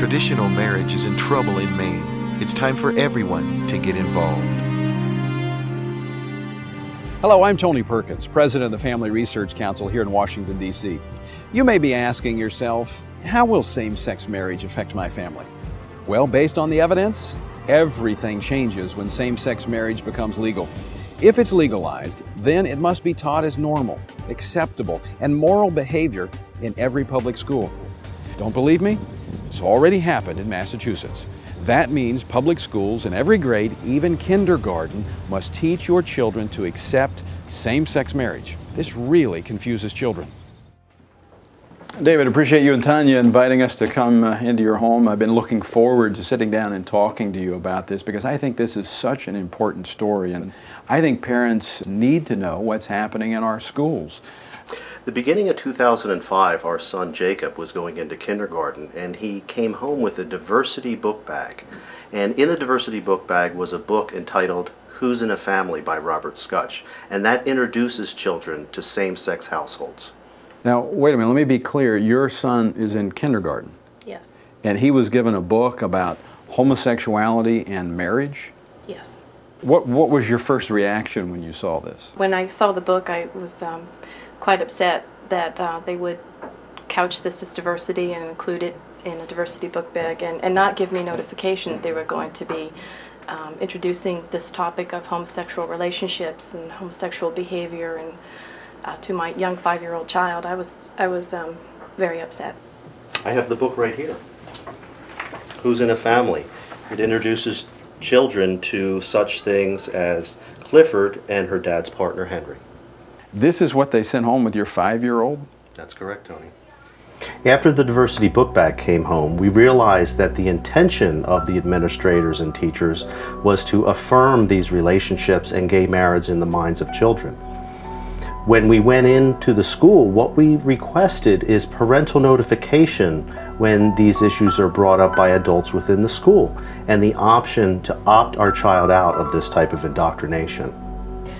Traditional marriage is in trouble in Maine. It's time for everyone to get involved. Hello, I'm Tony Perkins, President of the Family Research Council here in Washington, D.C. You may be asking yourself, how will same-sex marriage affect my family? Well, based on the evidence, everything changes when same-sex marriage becomes legal. If it's legalized, then it must be taught as normal, acceptable, and moral behavior in every public school. Don't believe me? It's already happened in Massachusetts. That means public schools in every grade, even kindergarten, must teach your children to accept same-sex marriage. This really confuses children. David, appreciate you and Tanya inviting us to come into your home. I've been looking forward to sitting down and talking to you about this because I think this is such an important story, and I think parents need to know what's happening in our schools. The beginning of 2005, our son Jacob was going into kindergarten, and he came home with a diversity book bag. And in the diversity book bag was a book entitled Who's in a Family by Robert Scutch, and that introduces children to same-sex households. Now, wait a minute, let me be clear. Your son is in kindergarten. Yes. And he was given a book about homosexuality and marriage? Yes. What was your first reaction when you saw this? When I saw the book, I was quite upset that they would couch this as diversity and include it in a diversity book bag and not give me notification that they were going to be introducing this topic of homosexual relationships and homosexual behavior and to my young 5-year-old child. I was very upset. I have the book right here. Who's in a Family? It introduces children to such things as Clifford and her dad's partner, Henry. This is what they sent home with your 5-year-old? That's correct, Tony. After the diversity book bag came home, we realized that the intention of the administrators and teachers was to affirm these relationships and gay marriage in the minds of children. When we went into the school, what we requested is parental notification when these issues are brought up by adults within the school, and the option to opt our child out of this type of indoctrination.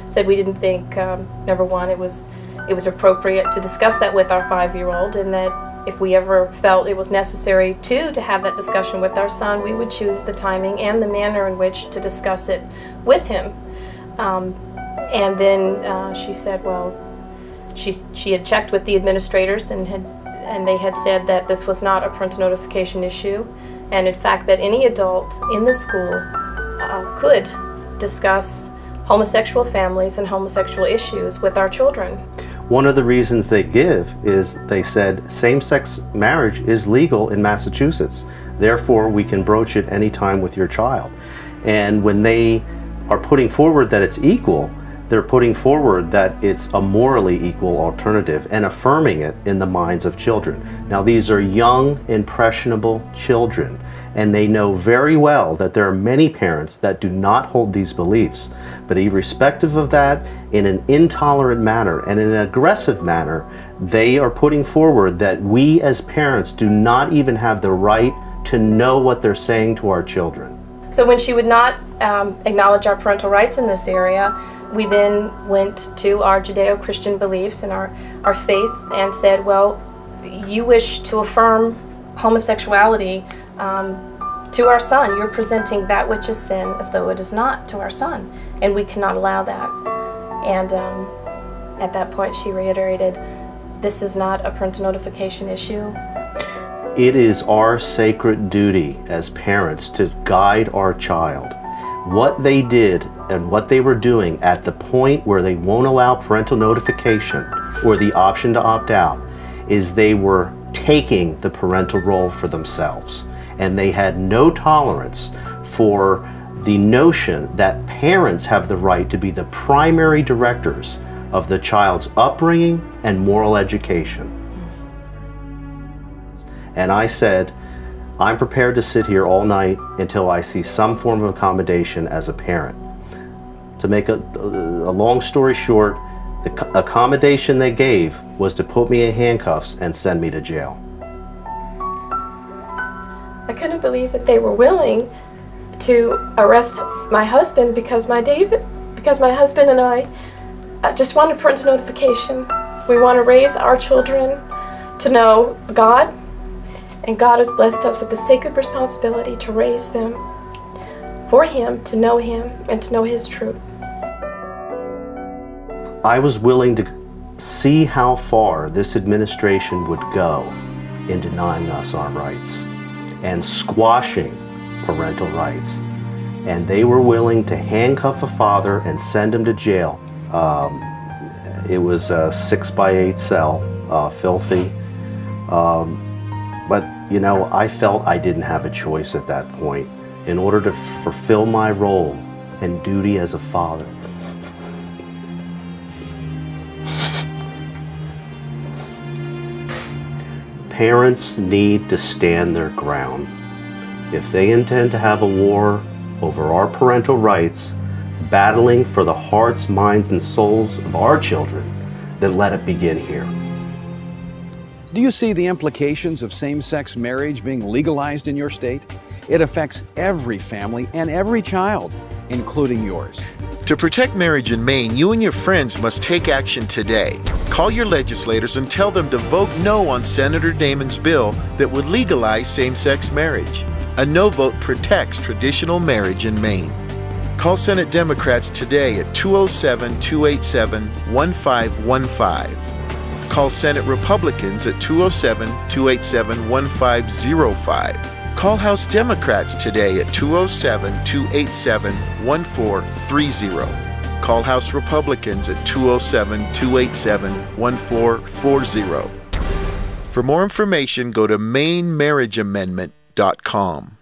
Said we didn't think, number one, it was appropriate to discuss that with our 5-year-old, and that if we ever felt it was necessary to have that discussion with our son, we would choose the timing and the manner in which to discuss it with him. And then she said, well, she had checked with the administrators and they had said that this was not a parental notification issue, and in fact that any adult in the school could discuss homosexual families and homosexual issues with our children. One of the reasons they give is they said same-sex marriage is legal in Massachusetts, therefore we can broach it anytime with your child. And when they are putting forward that it's equal, they're putting forward that it's a morally equal alternative and affirming it in the minds of children. Now, these are young, impressionable children, and they know very well that there are many parents that do not hold these beliefs. But irrespective of that, in an intolerant manner and in an aggressive manner, they are putting forward that we as parents do not even have the right to know what they're saying to our children. So when she would not acknowledge our parental rights in this area, we then went to our Judeo-Christian beliefs and our faith and said, well, you wish to affirm homosexuality to our son. You're presenting that which is sin as though it is not to our son, and we cannot allow that. And at that point she reiterated, this is not a parental notification issue. It is our sacred duty as parents to guide our child. What they did and what they were doing at the point where they won't allow parental notification or the option to opt out is they were taking the parental role for themselves. And they had no tolerance for the notion that parents have the right to be the primary directors of the child's upbringing and moral education. And I said, I'm prepared to sit here all night until I see some form of accommodation as a parent. To make a long story short, the accommodation they gave was to put me in handcuffs and send me to jail. I couldn't believe that they were willing to arrest my husband because my husband and I just wanted parental notification. We want to raise our children to know God And God has blessed us with the sacred responsibility to raise them for Him, to know Him, and to know His truth. I was willing to see how far this administration would go in denying us our rights and squashing parental rights. And they were willing to handcuff a father and send him to jail. It was a 6x8 cell, filthy. But, you know, I felt I didn't have a choice at that point in order to fulfill my role and duty as a father. Parents need to stand their ground. If they intend to have a war over our parental rights, battling for the hearts, minds, and souls of our children, then let it begin here. Do you see the implications of same-sex marriage being legalized in your state? It affects every family and every child, including yours. To protect marriage in Maine, you and your friends must take action today. Call your legislators and tell them to vote no on Senator Damon's bill that would legalize same-sex marriage. A no vote protects traditional marriage in Maine. Call Senate Democrats today at 207-287-1515. Call Senate Republicans at 207-287-1505. Call House Democrats today at 207-287-1430. Call House Republicans at 207-287-1440. For more information, go to MaineMarriageAmendment.com.